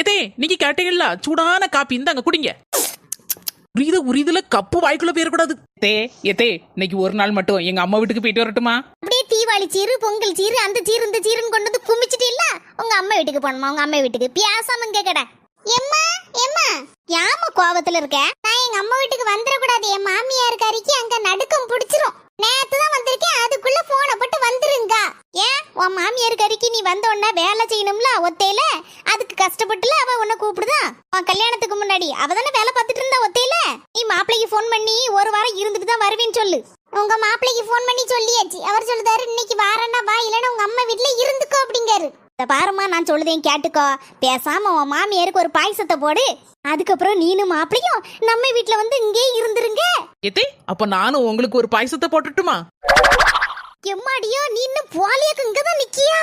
எதே நீங்க கேட்டீங்கல்ல, சூடான காப்பி இந்தாங்க குடிங்க. உரிதுல கப்பு வாய்க்குள்ள போயிடக்கூடாது. எதே இன்னைக்கு ஒரு நாள் மட்டும் எங்க அம்மா வீட்டுக்கு போயிட்டு வரட்டுமா? அப்படியே தீபாவளி சீரு, பொங்கல் சீரு, அந்த சீரு இந்த சீருன்னு கொண்டு வந்து குமிச்சிட்டு இல்ல உங்க அம்மா வீட்டுக்கு போனோமா? உங்க அம்மா வீட்டுக்கு பேசாம கேக்கடா. எம்மா எம்மா யாம கோவத்துல இருக்க? நான் எங்க அம்மா வீட்டுக்கு வந்துடக்கூடாது. என் மாமியார் கறிக்கு அங்க நடுக்கம் பிடிச்சிரும். நேத்து தான் வந்திருக்கேன், அதுக்குள்ள போன போட்டு வந்துருங்க. ஏன் உன் மாமியார் கறிக்கு நீ வந்த உடனே வேலை செய்யணும்ல ஒத்தையில? அதுக்கு கஷ்டப்பட்டுல அவ உன்னை கூப்பிடுதா? உன் கல்யாணத்துக்கு முன்னாடி அவ தானே வேலை பார்த்துட்டு இருந்தா ஒத்தையில. நீ மாப்பிள்ளைக்கு போன் பண்ணி ஒரு வாரம் இருந்துட்டு தான் வருவேன்னு சொல்லு. உங்க மாப்பிள்ளைக்கு போன் பண்ணி சொல்லியாச்சு. அவர் சொல்லுதாரு இன்னைக்கு வாரன்னா வா, இல்லைன்னா உங்க அம்மா வீட்டுல இருந்துக்கோ அப்படிங்காரு. பாருமா, நான் சொல்லுதேன் கேட்டுக்கோ. பேசாம உன் மாமியாருக்கு ஒரு பாயசத்தை போடு. அதுக்கப்புறம் நீனும் மாப்பிளையும் நம்ம வீட்டுல வந்து இங்கே இருந்துருங்க. எதே அப்ப நானும் உங்களுக்கு ஒரு பாயசத்தை போட்டுட்டுமா? எம்மாடியோ, நீ இன்னும் போலியாக்கு இங்கதான் நிக்கியா?